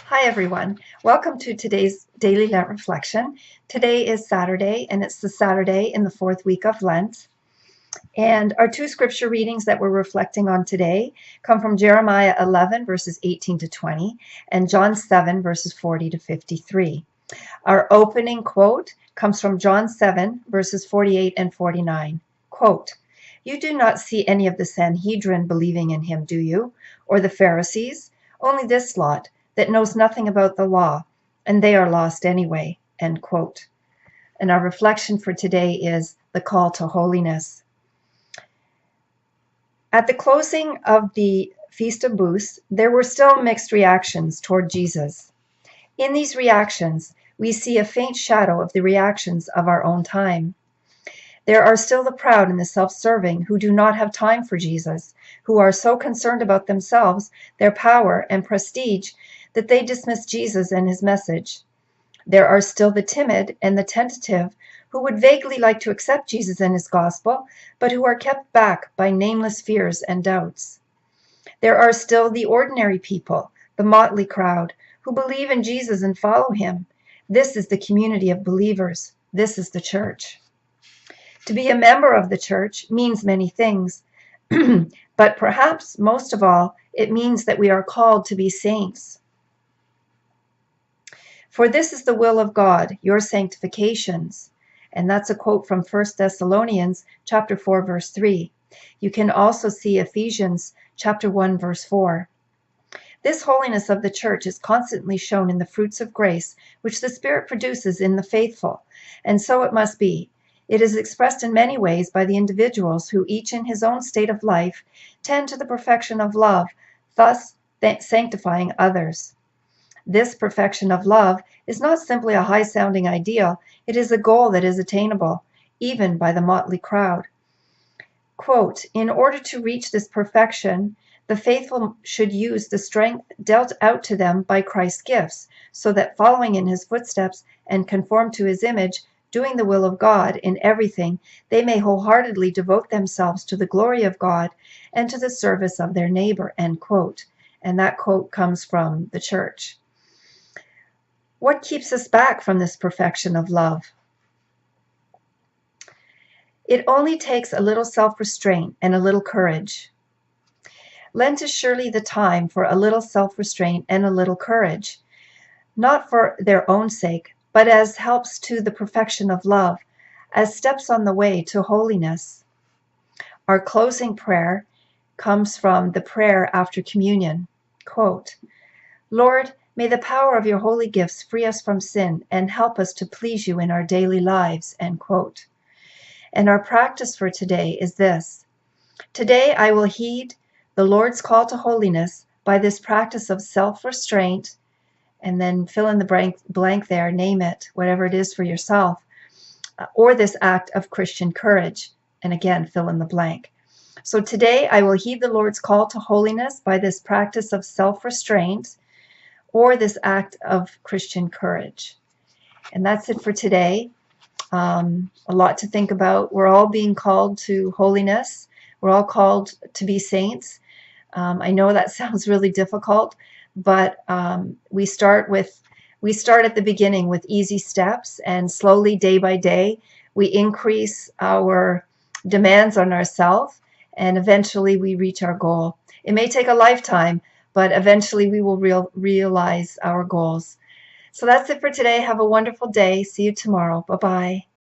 Hi everyone, welcome to today's Daily Lent Reflection. Today is Saturday and it's the Saturday in the fourth week of Lent. And our two scripture readings that we're reflecting on today come from Jeremiah 11 verses 18 to 20 and John 7 verses 40 to 53. Our opening quote comes from John 7 verses 48 and 49. Quote, "You do not see any of the Sanhedrin believing in him, do you? Or the Pharisees? Only this lot that knows nothing about the law, and they are lost anyway." End quote. And our reflection for today is the call to holiness. At the closing of the Feast of Booths, there were still mixed reactions toward Jesus. In these reactions, we see a faint shadow of the reactions of our own time. There are still the proud and the self-serving who do not have time for Jesus, who are so concerned about themselves, their power, and prestige that they dismiss Jesus and his message. There are still the timid and the tentative who would vaguely like to accept Jesus and his gospel, but who are kept back by nameless fears and doubts. There are still the ordinary people, the motley crowd, who believe in Jesus and follow him. This is the community of believers. This is the church. To be a member of the church means many things, but perhaps most of all, it means that we are called to be saints. "For this is the will of God, your sanctifications." And that's a quote from 1 Thessalonians chapter 4, verse 3. You can also see Ephesians chapter 1, verse 4. This holiness of the church is constantly shown in the fruits of grace, which the Spirit produces in the faithful. And so it must be. It is expressed in many ways by the individuals who, each in his own state of life, tend to the perfection of love, thus sanctifying others. This perfection of love is not simply a high-sounding ideal, it is a goal that is attainable, even by the motley crowd. Quote, "In order to reach this perfection, the faithful should use the strength dealt out to them by Christ's gifts, so that following in his footsteps and conformed to his image, doing the will of God in everything, they may wholeheartedly devote themselves to the glory of God and to the service of their neighbor." End quote. And that quote comes from the church. What keeps us back from this perfection of love? It only takes a little self-restraint and a little courage. Lent is surely the time for a little self-restraint and a little courage, not for their own sake, but as helps to the perfection of love, as steps on the way to holiness. Our closing prayer comes from the prayer after communion. Quote, "Lord, may the power of your holy gifts free us from sin and help us to please you in our daily lives." End quote. And our practice for today is this. Today I will heed the Lord's call to holiness by this practice of self-restraint, and then fill in the blank there, name it, whatever it is for yourself, or this act of Christian courage, and again, fill in the blank. So today I will heed the Lord's call to holiness by this practice of self-restraint, or this act of Christian courage. And that's it for today. A lot to think about. We're all being called to holiness. We're all called to be saints. I know that sounds really difficult, but we start at the beginning with easy steps, and slowly, day by day, we increase our demands on ourselves, and eventually we reach our goal. It may take a lifetime, but eventually we will realize our goals. So that's it for today. Have a wonderful day. See you tomorrow. Bye-bye.